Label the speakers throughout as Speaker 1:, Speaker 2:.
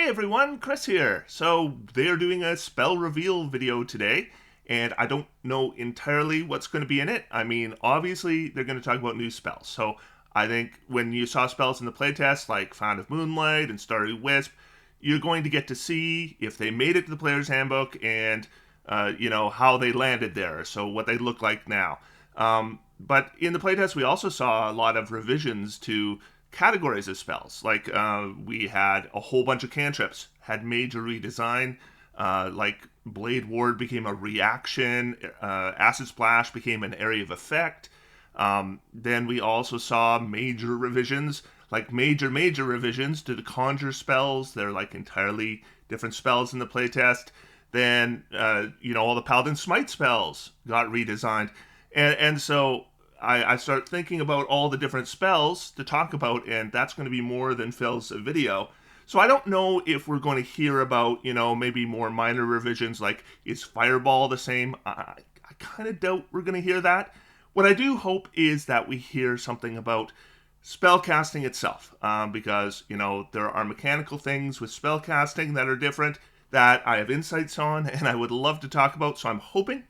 Speaker 1: Hey everyone, Chris here. So they're doing a spell reveal video today, and I don't know entirely what's going to be in it. I mean, obviously they're going to talk about new spells. So I think when you saw spells in the playtest like Found of Moonlight and Starry Wisp, you're going to get to see if they made it to the player's handbook and how they landed there. So what they look like now. But in the playtest, we also saw a lot of revisions to categories of spells. Like we had a whole bunch of cantrips had major redesign. Like Blade Ward became a reaction. Acid Splash became an area of effect. Then we also saw major revisions, like major revisions to the Conjure spells. They're like entirely different spells in the playtest. Then all the Paladin Smite spells got redesigned, and so I start thinking about all the different spells to talk about, and that's going to be more than fills a video. So I don't know if we're going to hear about, maybe more minor revisions, like is Fireball the same? I kind of doubt we're going to hear that. What I do hope is that we hear something about spellcasting itself, because, there are mechanical things with spellcasting that are different that I have insights on, and I would love to talk about, so I'm hoping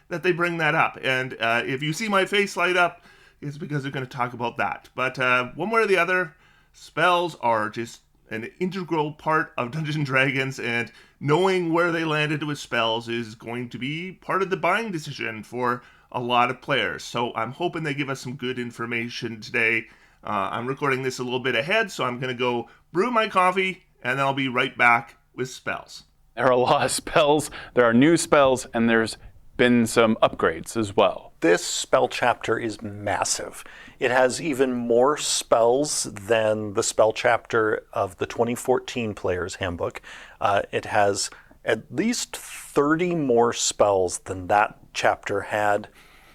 Speaker 1: that they bring that up. And if you see my face light up, it's because they're going to talk about that. But one way or the other, spells are just an integral part of Dungeons & Dragons, and knowing where they landed with spells is going to be part of the buying decision for a lot of players. So I'm hoping they give us some good information today. I'm recording this a little bit ahead, so I'm going to go brew my coffee, and then I'll be right back with spells.
Speaker 2: There are a lot of spells. There are new spells, and there's been some upgrades as well.
Speaker 3: This spell chapter is massive. It has even more spells than the spell chapter of the 2014 Player's Handbook. It has at least 30 more spells than that chapter had.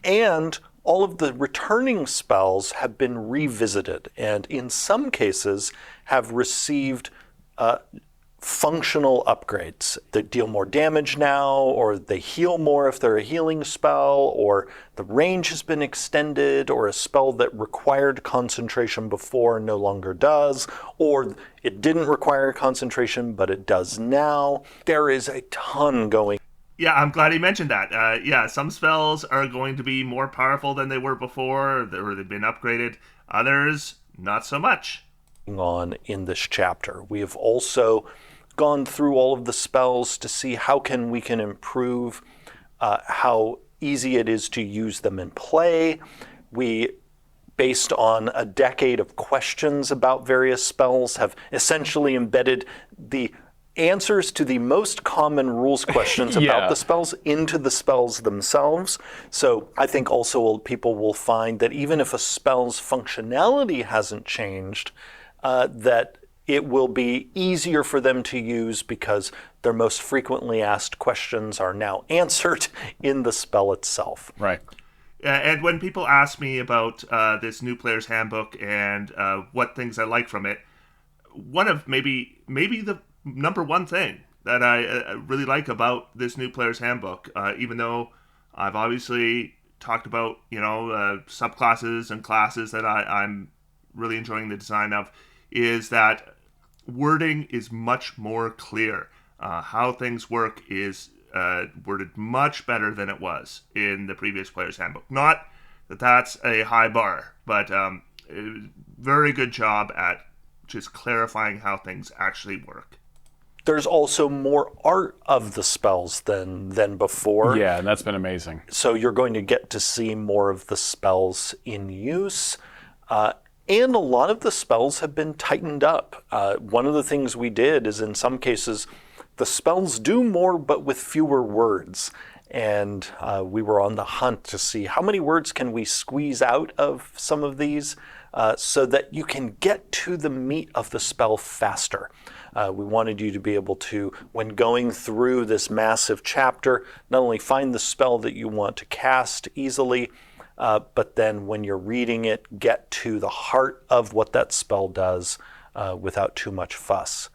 Speaker 3: And all of the returning spells have been revisited, and in some cases have received functional upgrades that deal more damage now, or they heal more if they're a healing spell, or the range has been extended, or a spell that required concentration before no longer does, or it didn't require concentration but it does now. There is a ton going.
Speaker 1: Yeah, I'm glad you mentioned that. Some spells are going to be more powerful than they were before, or they've been upgraded. Others, not so much.
Speaker 3: On in this chapter, we have also gone through all of the spells to see how we can improve how easy it is to use them in play. We, based on a decade of questions about various spells, have essentially embedded the answers to the most common rules questions about the spells into the spells themselves. So I think also people will find that even if a spell's functionality hasn't changed, that it will be easier for them to use because their most frequently asked questions are now answered in the spell itself.
Speaker 2: Right.
Speaker 1: And when people ask me about this new player's handbook and what things I like from it, one of maybe the number one thing that I really like about this new player's handbook, even though I've obviously talked about subclasses and classes that I'm really enjoying the design of, is that wording is much more clear. How things work is worded much better than it was in the previous player's handbook. Not that that's a high bar, but very good job at just clarifying how things actually work.
Speaker 3: There's also more art of the spells than before.
Speaker 2: Yeah, and that's been amazing.
Speaker 3: So you're going to get to see more of the spells in use. And a lot of the spells have been tightened up. One of the things we did is in some cases, the spells do more but with fewer words. And we were on the hunt to see how many words can we squeeze out of some of these so that you can get to the meat of the spell faster. We wanted you to be able to, when going through this massive chapter, not only find the spell that you want to cast easily, but then when you're reading it, get to the heart of what that spell does without too much fuss.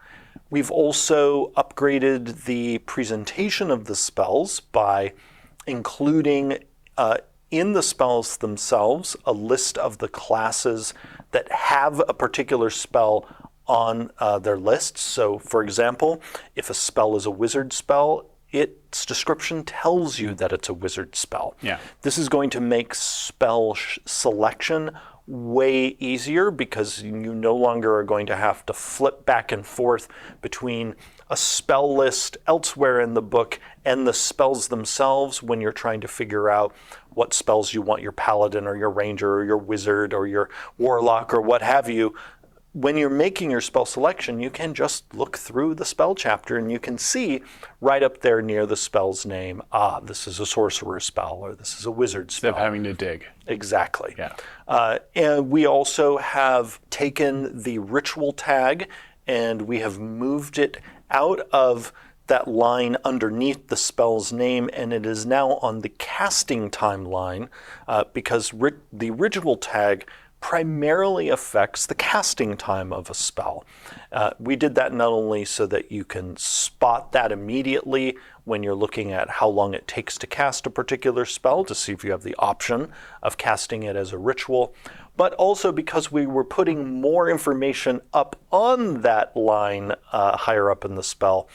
Speaker 3: We've also upgraded the presentation of the spells by including in the spells themselves a list of the classes that have a particular spell on their lists. So, for example, if a spell is a wizard spell, its description tells you that it's a wizard spell.
Speaker 2: Yeah.
Speaker 3: This is going to make spell selection way easier because you no longer are going to have to flip back and forth between a spell list elsewhere in the book and the spells themselves when you're trying to figure out what spells you want your paladin or your ranger or your wizard or your warlock or what have you. When you're making your spell selection, you can just look through the spell chapter and you can see right up there near the spell's name, this is a sorcerer spell or this is a wizard spell.
Speaker 2: Instead of having to dig.
Speaker 3: Exactly.
Speaker 2: Yeah.
Speaker 3: And we also have taken the ritual tag and we have moved it out of that line underneath the spell's name, and it is now on the casting timeline because the ritual tag primarily affects the casting time of a spell. We did that not only so that you can spot that immediately when you're looking at how long it takes to cast a particular spell to see if you have the option of casting it as a ritual, but also because we were putting more information up on that line higher up in the spell.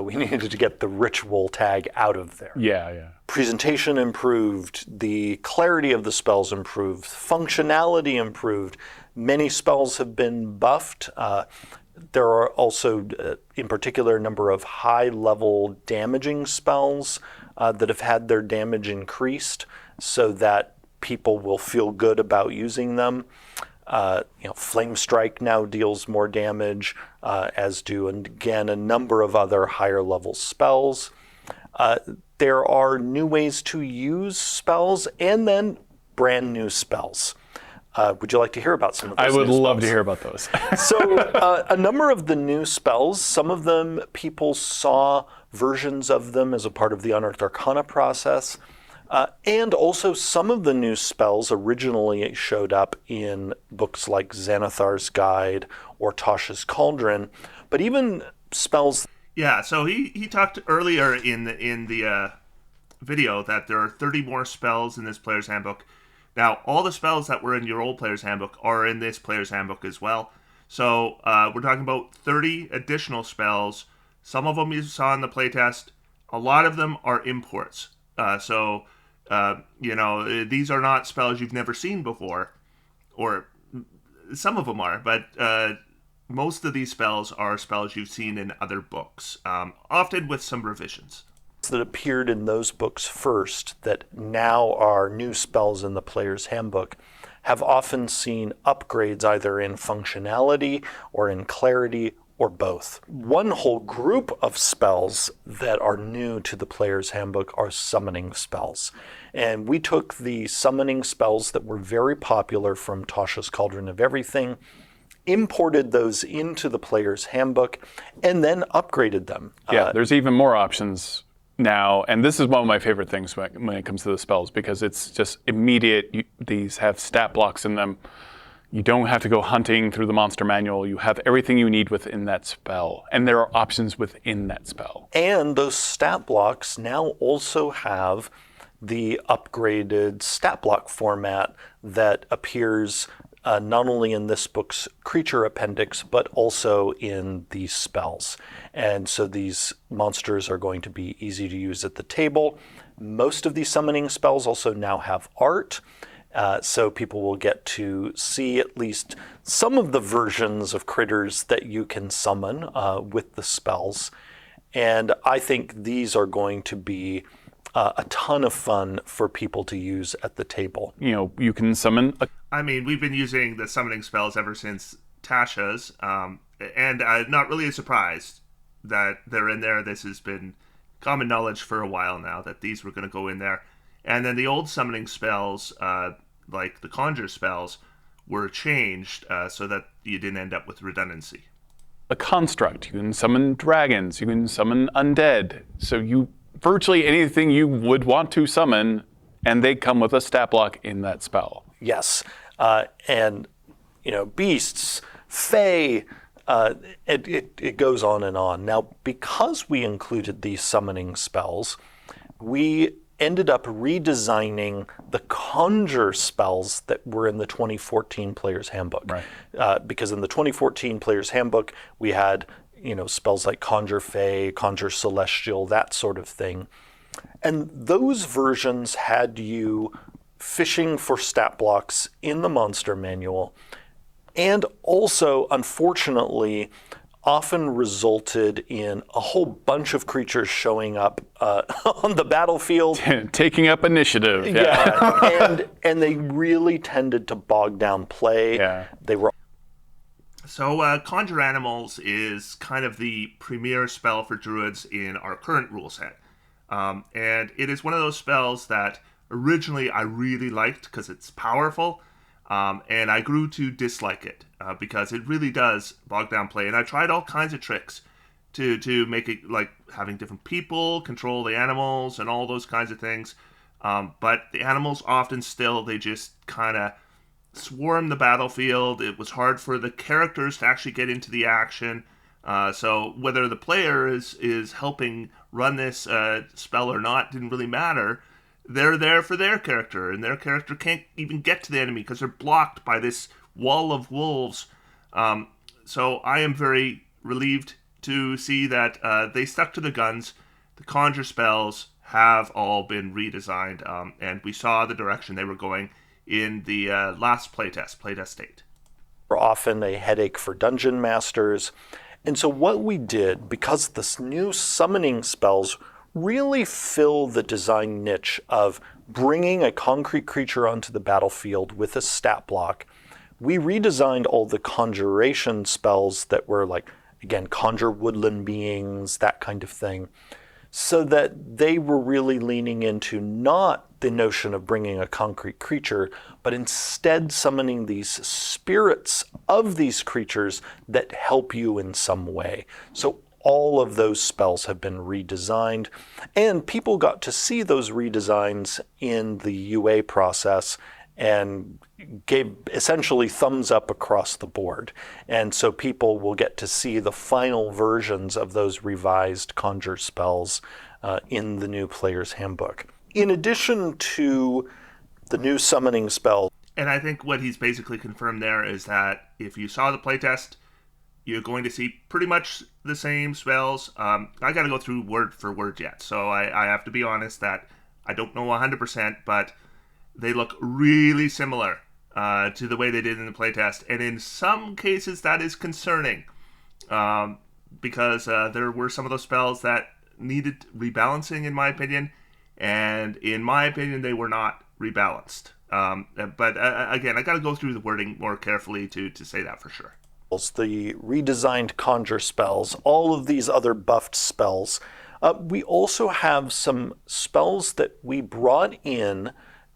Speaker 3: We needed to get the ritual tag out of there.
Speaker 2: Yeah.
Speaker 3: Presentation improved, the clarity of the spells improved, functionality improved. Many spells have been buffed. There are also, in particular, a number of high-level damaging spells that have had their damage increased so that people will feel good about using them. Flame Strike now deals more damage, as do, and again, a number of other higher-level spells. There are new ways to use spells and then brand new spells. Would you like to hear about some of those?
Speaker 2: I would
Speaker 3: new
Speaker 2: love
Speaker 3: spells?
Speaker 2: to hear about those.
Speaker 3: So a number of the new spells, some of them people saw versions of them as a part of the Unearthed Arcana process. And also some of the new spells originally showed up in books like Xanathar's Guide or Tasha's Cauldron. But even spells...
Speaker 1: Yeah, so he talked earlier in the video that there are 30 more spells in this player's handbook. Now, all the spells that were in your old player's handbook are in this player's handbook as well. So we're talking about 30 additional spells. Some of them you saw in the playtest. A lot of them are imports. These are not spells you've never seen before. Or some of them are, but most of these spells are spells you've seen in other books, often with some revisions.
Speaker 3: That appeared in those books first that now are new spells in the player's handbook have often seen upgrades either in functionality or in clarity or both. One whole group of spells that are new to the player's handbook are summoning spells. And we took the summoning spells that were very popular from Tasha's Cauldron of Everything, imported those into the player's handbook, and then upgraded them.
Speaker 2: Yeah, there's even more options now, and this is one of my favorite things when it comes to the spells because it's just immediate. These have stat blocks in them. You don't have to go hunting through the monster manual. You have everything you need within that spell, and there are options within that spell.
Speaker 3: And those stat blocks now also have the upgraded stat block format that appears not only in this book's creature appendix, but also in these spells. And so these monsters are going to be easy to use at the table. Most of these summoning spells also now have art, so people will get to see at least some of the versions of critters that you can summon with the spells. And I think these are going to be a ton of fun for people to use at the table.
Speaker 2: You can summon
Speaker 1: we've been using the summoning spells ever since Tasha's, and I'm not really surprised that they're in there. This has been common knowledge for a while now that these were going to go in there. And then the old summoning spells, like the Conjure spells, were changed so that you didn't end up with redundancy.
Speaker 2: a construct. You can summon dragons. You can summon undead. So virtually anything you would want to summon, and they come with a stat block in that spell.
Speaker 3: Yes, and beasts, fae. It goes on and on. Now, because we included these summoning spells, we ended up redesigning the Conjure spells that were in the 2014 Player's Handbook.
Speaker 2: Right.
Speaker 3: Because in the 2014 Player's Handbook, we had spells like Conjure Fey, Conjure Celestial, that sort of thing. And those versions had you fishing for stat blocks in the monster manual, and also, unfortunately, often resulted in a whole bunch of creatures showing up on the battlefield.
Speaker 2: Taking up initiative.
Speaker 3: Yeah, and they really tended to bog down play.
Speaker 2: Yeah.
Speaker 3: They were.
Speaker 1: So Conjure Animals is kind of the premier spell for druids in our current rule set. And it is one of those spells that originally I really liked because it's powerful. And I grew to dislike it because it really does bog down play. And I tried all kinds of tricks to make it like having different people control the animals and all those kinds of things. But the animals often still, they just kind of swarm the battlefield. It was hard for the characters to actually get into the action. So whether the player is helping run this spell or not didn't really matter. They're there for their character, and their character can't even get to the enemy because they're blocked by this wall of wolves. So I am very relieved to see that they stuck to the guns. The Conjure spells have all been redesigned, and we saw the direction they were going in the last playtest 8.
Speaker 3: Were often a headache for dungeon masters. And so what we did, because this new summoning spells really fill the design niche of bringing a concrete creature onto the battlefield with a stat block, we redesigned all the conjuration spells that were like, again, conjure woodland beings, that kind of thing, so that they were really leaning into not the notion of bringing a concrete creature, but instead summoning these spirits of these creatures that help you in some way. So all of those spells have been redesigned, and people got to see those redesigns in the UA process and gave essentially thumbs up across the board. And so people will get to see the final versions of those revised Conjure spells in the new Player's Handbook. In addition to the new summoning spell.
Speaker 1: And I think what he's basically confirmed there is that if you saw the playtest, you're going to see pretty much the same spells. I got to go through word for word yet, so I have to be honest that I don't know 100%, but they look really similar to the way they did in the playtest. And in some cases, that is concerning because there were some of those spells that needed rebalancing, in my opinion. And in my opinion, they were not rebalanced. But again, I got to go through the wording more carefully to say that for sure.
Speaker 3: The redesigned Conjure spells, all of these other buffed spells. We also have some spells that we brought in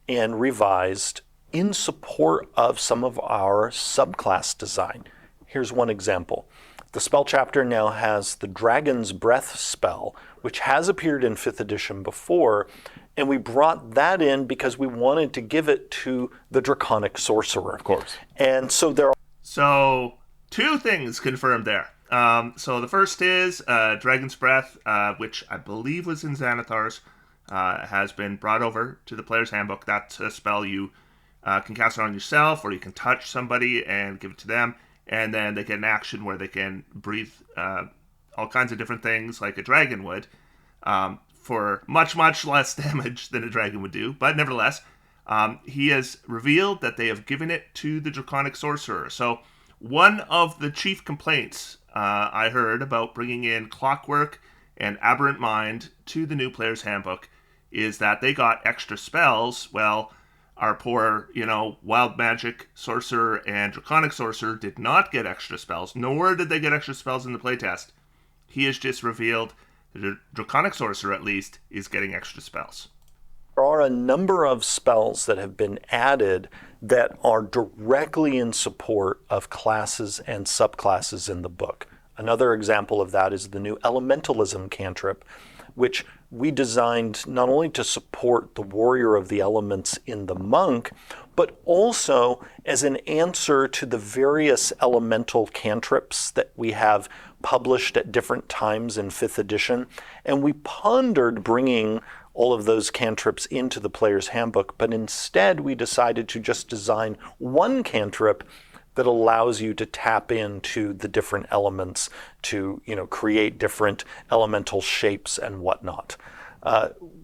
Speaker 3: and revised in support of some of our subclass design. Here's one example. The spell chapter now has the Dragon's Breath spell, which has appeared in 5th edition before, and we brought that in because we wanted to give it to the Draconic Sorcerer.
Speaker 2: Of course.
Speaker 3: And so there are...
Speaker 1: So, 2 things confirmed there. So the first is Dragon's Breath, which I believe was in Xanathar's, has been brought over to the Player's Handbook. That's a spell you can cast it on yourself, or you can touch somebody and give it to them, and then they get an action where they can breathe all kinds of different things like a dragon would, for much, much less damage than a dragon would do. But nevertheless, he has revealed that they have given it to the Draconic Sorcerer. So one of the chief complaints I heard about bringing in Clockwork and Aberrant Mind to the new Player's Handbook is that they got extra spells. Well, our poor, Wild Magic Sorcerer and Draconic Sorcerer did not get extra spells, nor did they get extra spells in the playtest. He has just revealed that the Draconic Sorcerer, at least, is getting extra spells.
Speaker 3: There are a number of spells that have been added that are directly in support of classes and subclasses in the book. Another example of that is the new Elementalism cantrip, which we designed not only to support the Warrior of the Elements in the Monk, but also as an answer to the various elemental cantrips that we have published at different times in 5th edition. And we pondered bringing all of those cantrips into the player's handbook, but instead we decided to just design one cantrip that allows you to tap into the different elements to, create different elemental shapes and whatnot.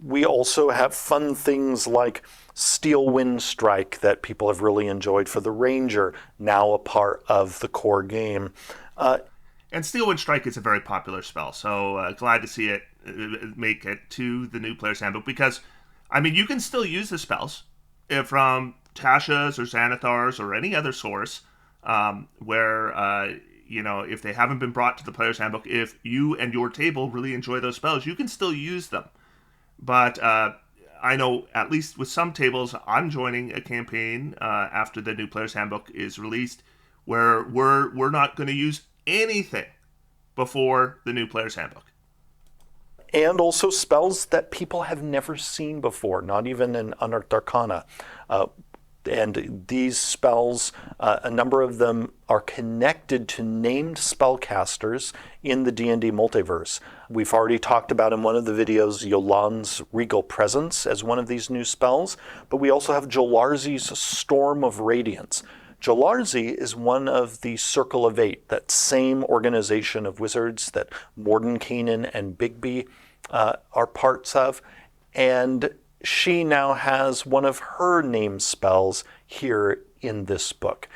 Speaker 3: We also have fun things like Steel Wind Strike that people have really enjoyed for the Ranger, now a part of the core game.
Speaker 1: And Steel Wind Strike is a very popular spell, so glad to see it make it to the new player's handbook, because, you can still use the spells from Tasha's or Xanathar's or any other source, where, if they haven't been brought to the player's handbook, if you and your table really enjoy those spells, you can still use them. But I know, at least with some tables, I'm joining a campaign after the new player's handbook is released, where we're not going to use anything before the new player's handbook.
Speaker 3: And also spells that people have never seen before, not even in Unearthed Arcana. And these spells, a number of them are connected to named spellcasters in the D&D multiverse. We've already talked about in one of the videos Yolan's Regal Presence as one of these new spells, but we also have Jolarzi's Storm of Radiance. Jolarzi is one of the Circle of Eight, that same organization of wizards that Mordenkainen and Bigby are parts of, and she now has one of her named spells here in this book.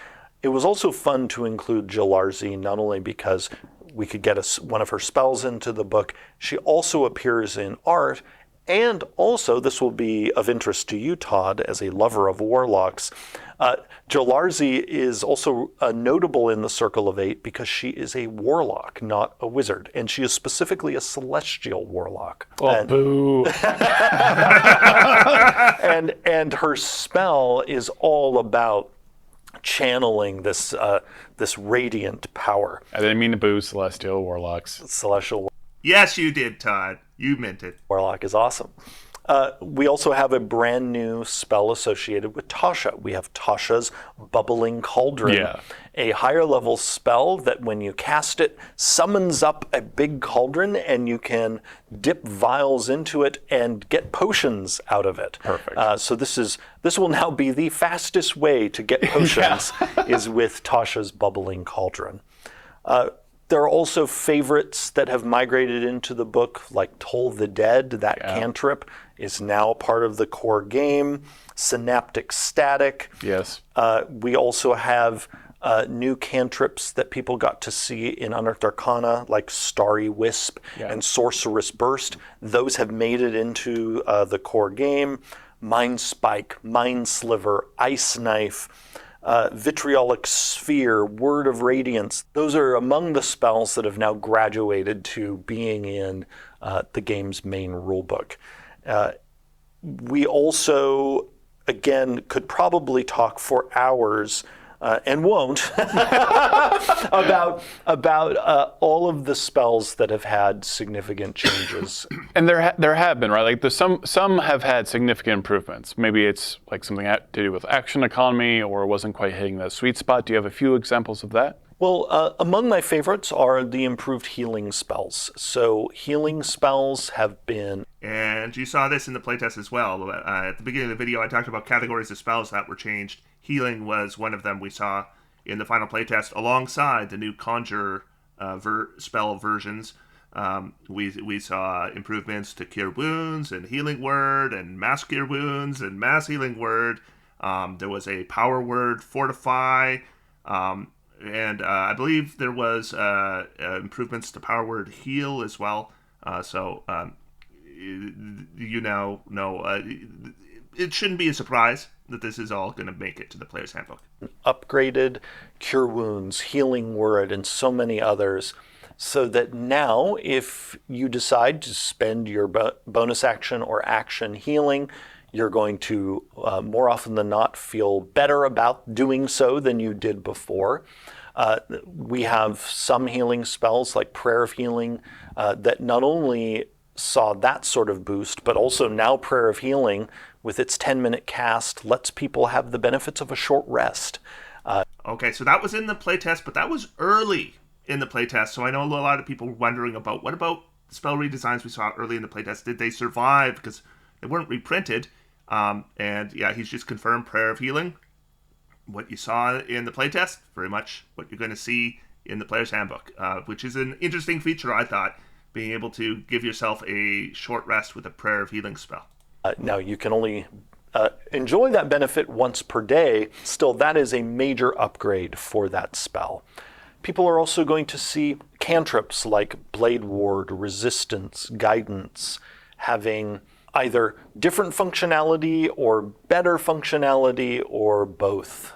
Speaker 3: It was also fun to include Jolarzi, not only because we could get one of her spells into the book, she also appears in art, and also, this will be of interest to you, Todd, as a lover of warlocks. Jolarzi is also notable in the Circle of Eight because she is a warlock, not a wizard. And she is specifically a celestial warlock.
Speaker 2: Oh, boo.
Speaker 3: and her spell is all about channeling this radiant power.
Speaker 2: I didn't mean to boo Celestial Warlocks.
Speaker 3: Celestial
Speaker 1: Yes, you did, Todd. You meant it.
Speaker 3: Warlock is awesome. We also have a brand new spell associated with Tasha. We have Tasha's Bubbling Cauldron, a higher level spell that when you cast it, summons up a big cauldron and you can dip vials into it and get potions out of it.
Speaker 2: Perfect.
Speaker 3: So this will now be the fastest way to get potions is with Tasha's Bubbling Cauldron. There are also favorites that have migrated into the book, like Toll the Dead. That cantrip is now part of the core game. Synaptic Static.
Speaker 2: Yes.
Speaker 3: We also have new cantrips that people got to see in Unearthed Arcana, like Starry Wisp and Sorceress Burst. Those have made it into the core game. Mind Spike, Mind Sliver, Ice Knife, Vitriolic Sphere, Word of Radiance. Those are among the spells that have now graduated to being in the game's main rulebook. We also, again, could probably talk for hours and won't about all of the spells that have had significant changes.
Speaker 2: And there have been, right? Like there's some have had significant improvements. Maybe it's like something to do with action economy or wasn't quite hitting that sweet spot. Do you have a few examples of that?
Speaker 3: Well, among my favorites are the improved healing spells. So healing spells have been...
Speaker 1: And you saw this in the playtest as well. At the beginning of the video, I talked about categories of spells that were changed. Healing was one of them we saw in the final playtest alongside the new Conjure spell versions. We saw improvements to Cure Wounds and Healing Word and Mass Cure Wounds and Mass Healing Word. There was a Power Word, Fortify, and I believe there was improvements to Power Word Heal as well. So you now know it shouldn't be a surprise that this is all going to make it to the player's handbook.
Speaker 3: Upgraded Cure Wounds, Healing Word, and so many others, so that now if you decide to spend your bonus action or action healing, you're going to more often than not feel better about doing so than you did before. We have some healing spells like Prayer of Healing that not only saw that sort of boost, but also now Prayer of Healing with its 10-minute cast lets people have the benefits of a short rest.
Speaker 1: Okay, so that was in the playtest, but that was early in the playtest, so I know a lot of people were wondering about what about spell redesigns we saw early in the playtest? Did they survive? Because They weren't reprinted. And yeah, he's just confirmed Prayer of Healing. What you saw in the playtest, very much what you're going to see in the Player's Handbook, which is an interesting feature, I thought, being able to give yourself a short rest with a Prayer of Healing spell.
Speaker 3: Now, you can only enjoy that benefit once per day. Still, that is a major upgrade for that spell. People are also going to see cantrips like Blade Ward, Resistance, Guidance, having either different functionality or better functionality or both.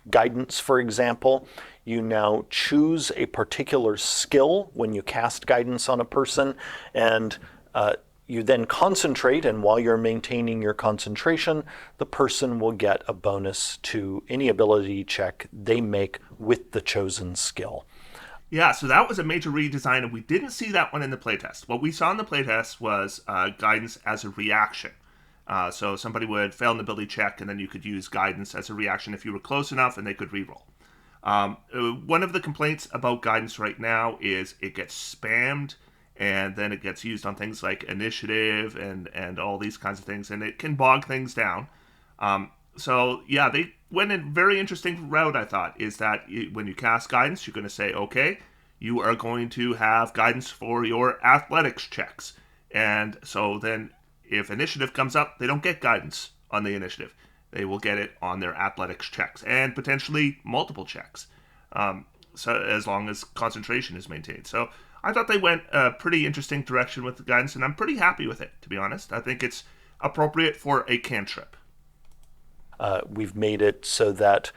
Speaker 3: Guidance, for example, you now choose a particular skill when you cast Guidance on a person, and you then concentrate, and while you're maintaining your concentration, the person will get a bonus to any ability check they make with the chosen skill.
Speaker 1: Yeah, so that was a major redesign, and we didn't see that one in the playtest. What we saw in the playtest was Guidance as a reaction. So somebody would fail an ability check, and then you could use Guidance as a reaction if you were close enough, and they could reroll. One of the complaints about Guidance right now is it gets spammed, and then it gets used on things like initiative and all these kinds of things, and it can bog things down. So yeah, they went a very interesting route, I thought, is that when you cast Guidance, you're going to say, okay, you are going to have Guidance for your athletics checks. And so then if initiative comes up, they don't get Guidance on the initiative. They will get it on their athletics checks, and potentially multiple checks, so as long as concentration is maintained. So I thought they went a pretty interesting direction with the Guidance, and I'm pretty happy with it, to be honest. I think it's appropriate for a cantrip.
Speaker 3: We've made it so that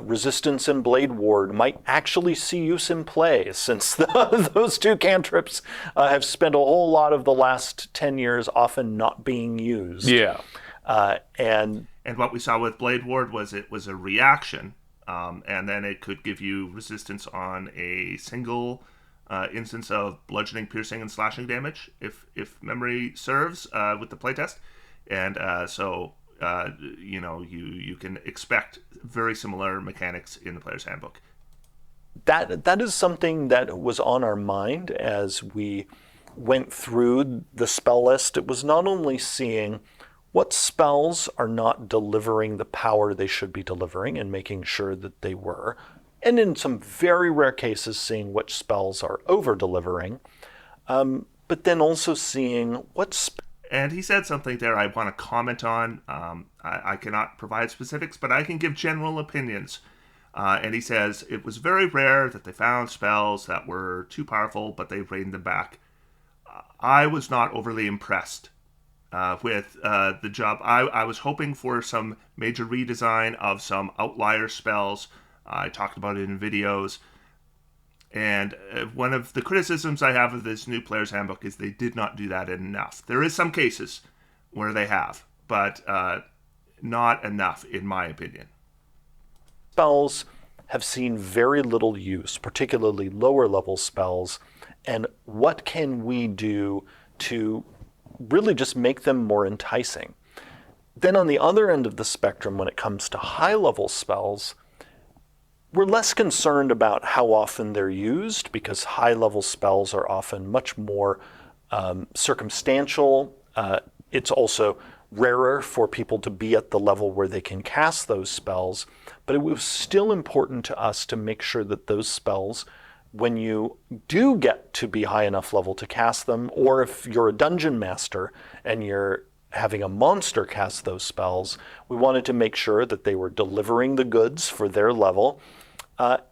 Speaker 3: Resistance and Blade Ward might actually see use in play, since those two cantrips have spent a whole lot of the last 10 years often not being used.
Speaker 2: Yeah.
Speaker 3: And
Speaker 1: what we saw with Blade Ward was it was a reaction, and then it could give you resistance on a single instance of bludgeoning, piercing, and slashing damage, if memory serves, with the playtest. And so you can expect very similar mechanics in the Player's Handbook.
Speaker 3: That is something that was on our mind as we went through the spell list. It was not only seeing what spells are not delivering the power they should be delivering and making sure that they were, and in some very rare cases seeing which spells are over-delivering, but then also seeing
Speaker 1: And he said something there I want to comment on. I cannot provide specifics, but I can give general opinions. And he says it was very rare that they found spells that were too powerful, but they reined them back. I was not overly impressed with the job. I was hoping for some major redesign of some outlier spells. I talked about it in videos. And one of the criticisms I have of this new Player's Handbook is they did not do that enough. There is some cases where they have, but not enough, in my opinion.
Speaker 3: Spells have seen very little use, particularly lower level spells, and what can we do to really just make them more enticing? Then on the other end of the spectrum, when it comes to high level spells, we're less concerned about how often they're used, because high-level spells are often much more circumstantial. It's also rarer for people to be at the level where they can cast those spells, but it was still important to us to make sure that those spells, when you do get to be high enough level to cast them, or if you're a dungeon master and you're having a monster cast those spells, we wanted to make sure that they were delivering the goods for their level.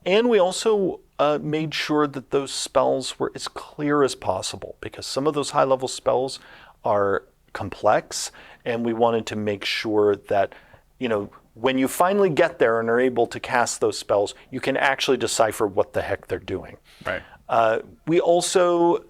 Speaker 3: And we also made sure that those spells were as clear as possible, because some of those high-level spells are complex, and we wanted to make sure that, when you finally get there and are able to cast those spells, you can actually decipher what the heck they're doing.
Speaker 2: Right.
Speaker 3: We also,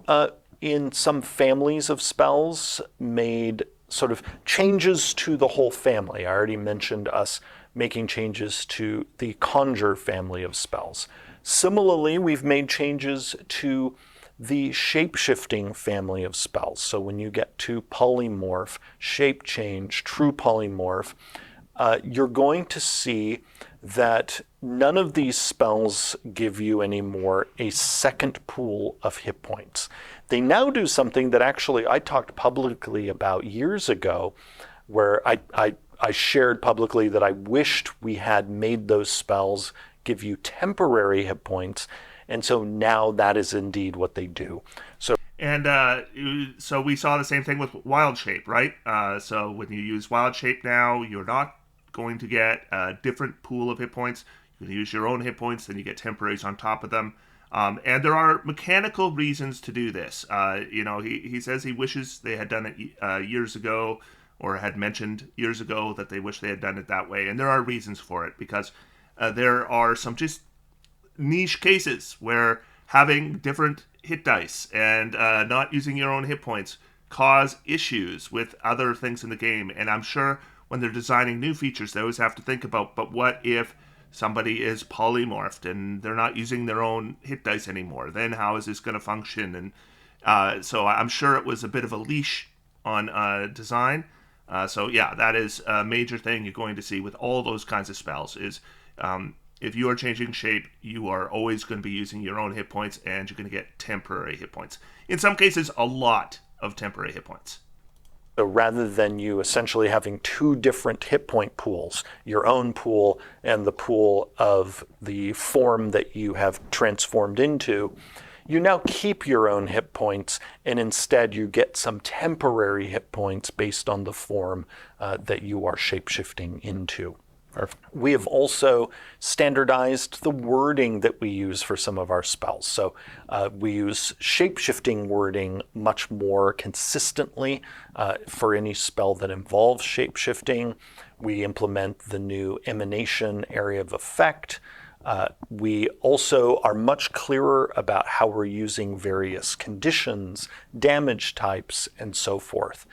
Speaker 3: in some families of spells, made sort of changes to the whole family. I already mentioned us making changes to the Conjure family of spells. Similarly, we've made changes to the Shapeshifting family of spells. So when you get to Polymorph, Shape Change, True Polymorph, you're going to see that none of these spells give you anymore a second pool of hit points. They now do something that actually I talked publicly about years ago, where I shared publicly that I wished we had made those spells give you temporary hit points, and so now that is indeed what they do.
Speaker 1: So we saw the same thing with Wild Shape, right? So when you use Wild Shape now, you're not going to get a different pool of hit points. You can use your own hit points, then you get temporaries on top of them. And there are mechanical reasons to do this. He says he wishes they had done it years ago, or had mentioned years ago that they wish they had done it that way. And there are reasons for it, because there are some just niche cases where having different hit dice and not using your own hit points cause issues with other things in the game. And I'm sure when they're designing new features, they always have to think about, but what if somebody is polymorphed and they're not using their own hit dice anymore? Then how is this going to function? And so I'm sure it was a bit of a leash on design. So yeah, that is a major thing you're going to see with all those kinds of spells is if you are changing shape, you are always going to be using your own hit points, and you're going to get temporary hit points. In some cases, a lot of temporary hit points.
Speaker 3: So rather than you essentially having two different hit point pools, your own pool and the pool of the form that you have transformed into, you now keep your own hit points, and instead you get some temporary hit points based on the form that you are shapeshifting into. We have also standardized the wording that we use for some of our spells. So we use shapeshifting wording much more consistently for any spell that involves shapeshifting. We implement the new emanation area of effect. We also are much clearer about how we're using various conditions, damage types, and so forth.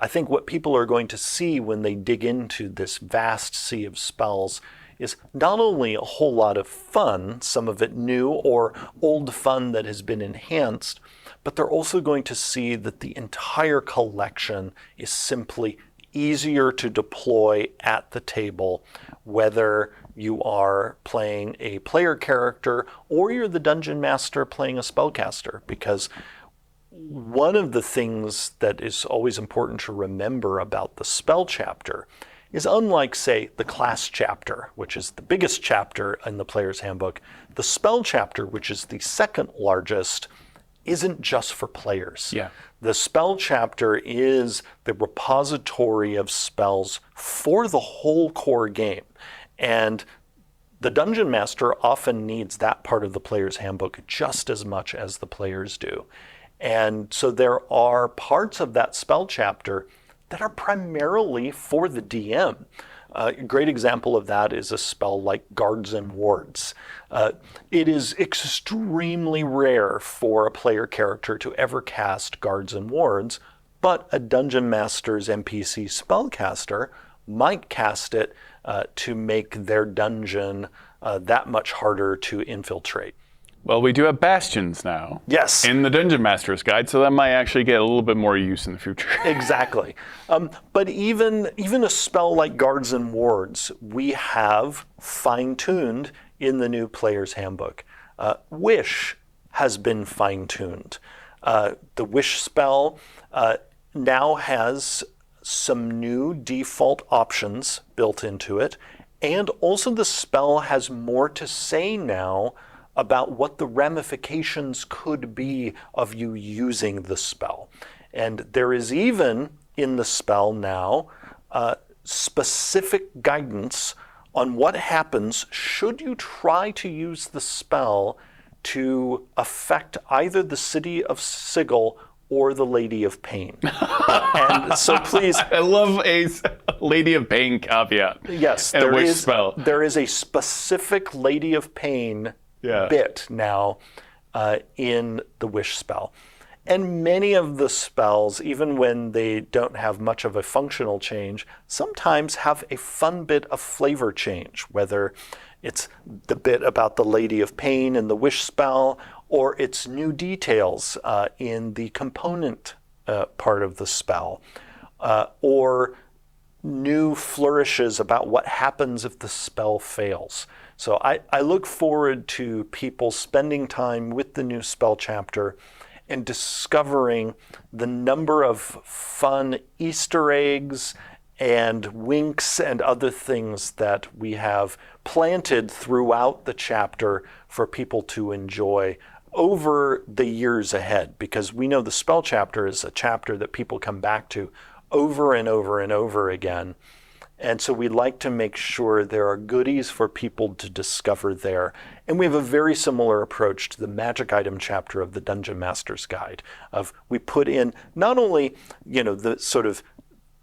Speaker 3: I think what people are going to see when they dig into this vast sea of spells is not only a whole lot of fun, some of it new or old fun that has been enhanced, but they're also going to see that the entire collection is simply easier to deploy at the table, whether you are playing a player character or you're the dungeon master playing a spellcaster, because one of the things that is always important to remember about the spell chapter is, unlike, say, the class chapter, which is the biggest chapter in the player's handbook, the spell chapter, which is the second largest, isn't just for players.
Speaker 2: Yeah.
Speaker 3: The spell chapter is the repository of spells for the whole core game. And the dungeon master often needs that part of the player's handbook just as much as the players do. And so there are parts of that spell chapter that are primarily for the DM. A great example of that is a spell like Guards and Wards. It is extremely rare for a player character to ever cast Guards and Wards, but a dungeon master's NPC spellcaster might cast it to make their dungeon that much harder to infiltrate.
Speaker 2: Well, we do have bastions now.
Speaker 3: Yes.
Speaker 2: In the Dungeon Master's Guide, so that might actually get a little bit more use in the future.
Speaker 3: Exactly. But even a spell like Guards and Wards, we have fine-tuned in the new Player's Handbook. Wish has been fine-tuned. The Wish spell now has some new default options built into it, and also the spell has more to say now about what the ramifications could be of you using the spell. And there is even in the spell now specific guidance on what happens should you try to use the spell to affect either the city of Sigil or the Lady of Pain. And so please...
Speaker 2: I love a Lady of Pain caveat.
Speaker 3: Yes,
Speaker 2: and a wish spell.
Speaker 3: There is a specific Lady of Pain bit now in the Wish spell. And many of the spells, even when they don't have much of a functional change, sometimes have a fun bit of flavor change, whether it's the bit about the Lady of Pain in the Wish spell, or it's new details in the component part of the spell, or new flourishes about what happens if the spell fails. So I look forward to people spending time with the new spell chapter and discovering the number of fun Easter eggs and winks and other things that we have planted throughout the chapter for people to enjoy over the years ahead, because we know the spell chapter is a chapter that people come back to over and over and over again. And so we like to make sure there are goodies for people to discover there. And we have a very similar approach to the magic item chapter of the Dungeon Master's Guide. Of we put in not only, the sort of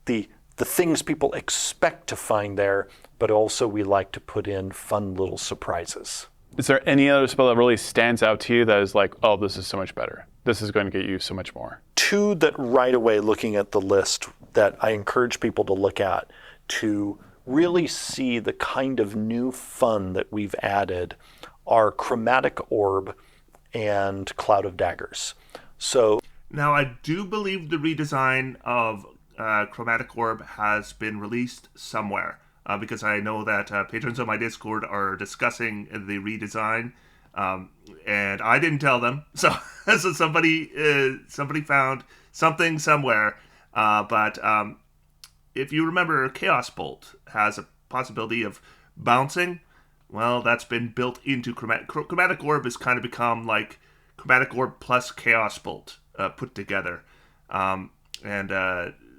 Speaker 3: the things people expect to find there, but also we like to put in fun little surprises.
Speaker 2: Is there any other spell that really stands out to you that is like, oh, this is so much better? This is going to get you so much more?
Speaker 3: Two that right away, looking at the list, that I encourage people to look at to really see the kind of new fun that we've added are Chromatic Orb and Cloud of Daggers. So
Speaker 1: now I do believe the redesign of Chromatic Orb has been released somewhere, because I know that patrons on my Discord are discussing the redesign, and I didn't tell them. So somebody found something somewhere, but if you remember, Chaos Bolt has a possibility of bouncing. Well, that's been built into Chromatic Orb. Has kind of become like Chromatic Orb plus Chaos Bolt put together,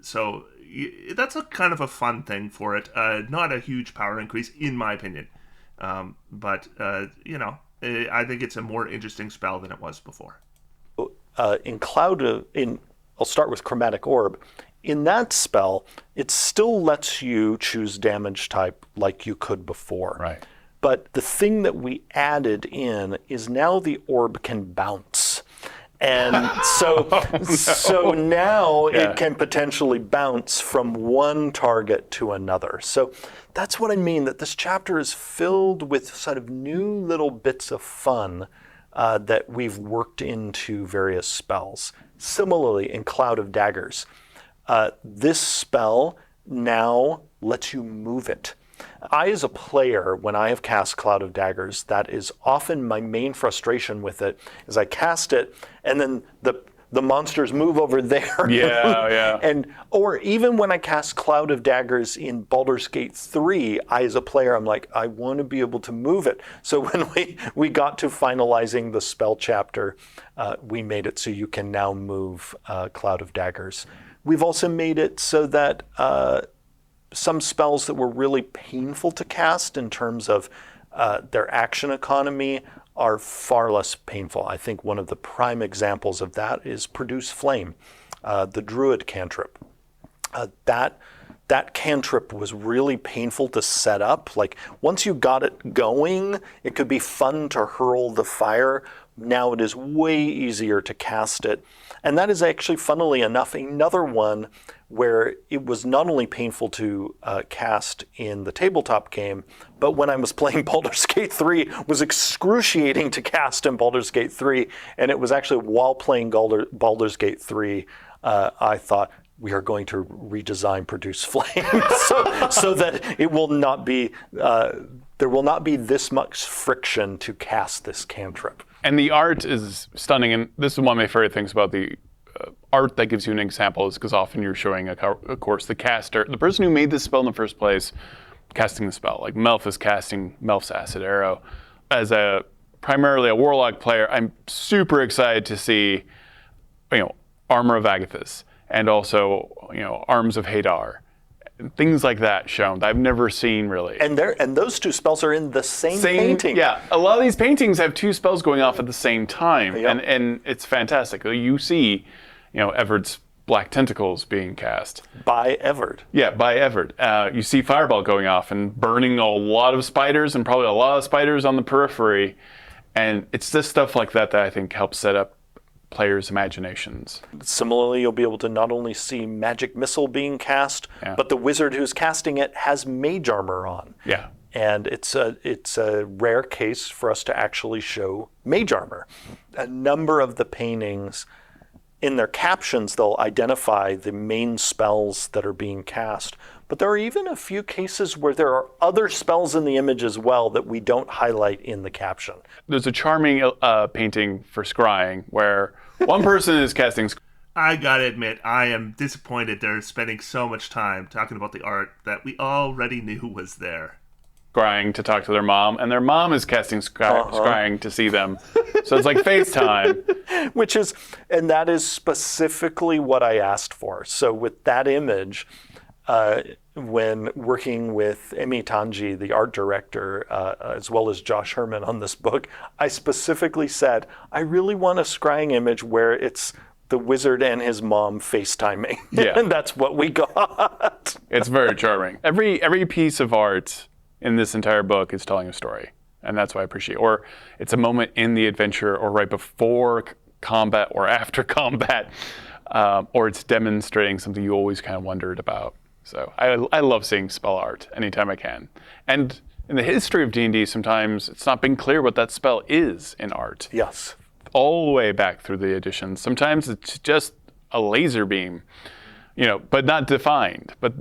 Speaker 1: so that's a kind of a fun thing for it. Not a huge power increase, in my opinion, but I think it's a more interesting spell than it was before.
Speaker 3: I'll start with Chromatic Orb. In that spell, it still lets you choose damage type like you could before.
Speaker 2: Right.
Speaker 3: But the thing that we added in is now the orb can bounce. And so now it can potentially bounce from one target to another. So that's what I mean, that this chapter is filled with sort of new little bits of fun that we've worked into various spells. Similarly, in Cloud of Daggers, this spell now lets you move it. I, as a player, when I have cast Cloud of Daggers, that is often my main frustration with it, is I cast it, and then the monsters move over there.
Speaker 2: Yeah.
Speaker 3: Or even when I cast Cloud of Daggers in Baldur's Gate 3, I, as a player, I'm like, I want to be able to move it. So when we got to finalizing the spell chapter, we made it so you can now move Cloud of Daggers. We've also made it so that some spells that were really painful to cast in terms of their action economy are far less painful. I think one of the prime examples of that is Produce Flame, the Druid cantrip. That cantrip was really painful to set up. Like, once you got it going, it could be fun to hurl the fire. Now it is way easier to cast it. And that is actually, funnily enough, another one where it was not only painful to cast in the tabletop game, but when I was playing Baldur's Gate 3, it was excruciating to cast in Baldur's Gate 3. And it was actually while playing Baldur's Gate 3, I thought, we are going to redesign Produce Flame so that it will not be, there will not be this much friction to cast this cantrip.
Speaker 2: And the art is stunning, and this is one of my favorite things about the art that gives you an example, is because often you're showing, of course, the caster, the person who made this spell in the first place, casting the spell. Like Melf is casting Melf's Acid Arrow. As primarily a Warlock player, I'm super excited to see, Armor of Agathis, and also, Arms of Hadar. Things like that shown that I've never seen really.
Speaker 3: And those two spells are in the same painting.
Speaker 2: Yeah, a lot of these paintings have two spells going off at the same time,
Speaker 3: Yep.
Speaker 2: and it's fantastic. You see, Everd's Black Tentacles being cast.
Speaker 3: By Everd.
Speaker 2: Yeah, by Everd. You see Fireball going off and burning a lot of spiders, and probably a lot of spiders on the periphery. And it's this stuff like that that I think helps set up players' imaginations.
Speaker 3: Similarly, you'll be able to not only see Magic Missile being cast, but the wizard who's casting it has mage armor on.
Speaker 2: Yeah.
Speaker 3: And it's a rare case for us to actually show mage armor. A number of the paintings, in their captions, they'll identify the main spells that are being cast, But there are even a few cases where there are other spells in the image as well that we don't highlight in the caption.
Speaker 2: There's a charming painting for scrying where one person is casting.
Speaker 1: I gotta admit, I am disappointed they're spending so much time talking about the art that we already knew was there.
Speaker 2: Scrying to talk to their mom, and their mom is casting scrying to see them. So it's like FaceTime.
Speaker 3: And that is specifically what I asked for. So with that image, when working with Emi Tanji, the art director, as well as Josh Herman on this book, I specifically said, I really want a scrying image where it's the wizard and his mom FaceTiming.
Speaker 2: Yeah.
Speaker 3: And that's what we got.
Speaker 2: It's very charming. Every piece of art in this entire book is telling a story, and that's what I appreciate. Or it's a moment in the adventure, or right before combat, or after combat, or it's demonstrating something you always kind of wondered about. So I love seeing spell art anytime I can. And in the history of D&D, sometimes it's not been clear what that spell is in art.
Speaker 3: Yes.
Speaker 2: All the way back through the editions. Sometimes it's just a laser beam, but not defined. But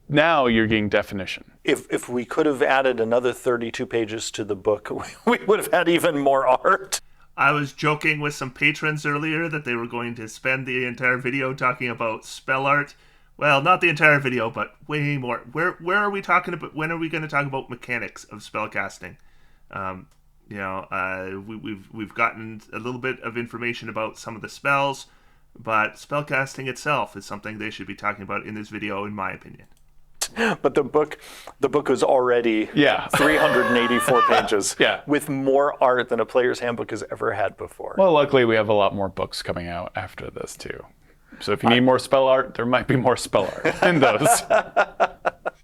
Speaker 2: now you're getting definition.
Speaker 3: If we could have added another 32 pages to the book, we would have had even more art.
Speaker 1: I was joking with some patrons earlier that they were going to spend the entire video talking about spell art. Well, not the entire video, but way more. Where are we talking about? When are we going to talk about mechanics of spellcasting? We've gotten a little bit of information about some of the spells, but spellcasting itself is something they should be talking about in this video, in my opinion.
Speaker 3: But the book was already 384 pages, with more art than a player's handbook has ever had before.
Speaker 2: Well, luckily we have a lot more books coming out after this too. So if you need more spell art, there might be more spell art in those.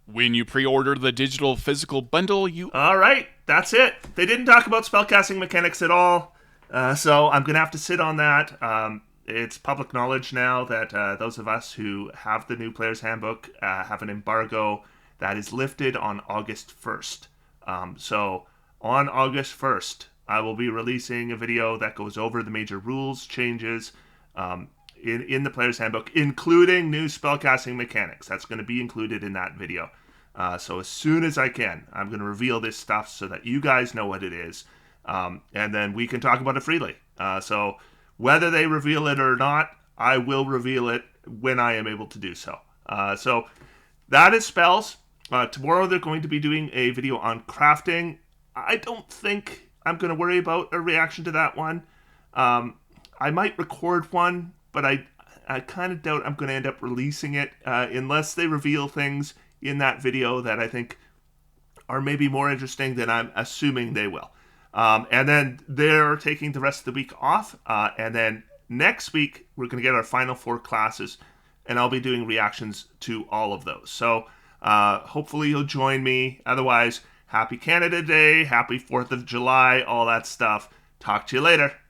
Speaker 4: When you pre-order the digital physical bundle,
Speaker 1: All right, that's it. They didn't talk about spellcasting mechanics at all, so I'm going to have to sit on that. It's public knowledge now that those of us who have the new Player's Handbook have an embargo that is lifted on August 1st. So on August 1st, I will be releasing a video that goes over the major rules changes in the Player's Handbook, including new spellcasting mechanics. That's going to be included in that video. So as soon as I can, I'm going to reveal this stuff so that you guys know what it is. And then we can talk about it freely. So whether they reveal it or not, I will reveal it when I am able to do so. So that is spells. Tomorrow they're going to be doing a video on crafting. I don't think I'm going to worry about a reaction to that one. I might record one, but I kind of doubt I'm going to end up releasing it unless they reveal things in that video that I think are maybe more interesting than I'm assuming they will. And then they're taking the rest of the week off. And then next week, we're going to get our final 4 classes, and I'll be doing reactions to all of those. So hopefully you'll join me. Otherwise, happy Canada Day, happy 4th of July, all that stuff. Talk to you later.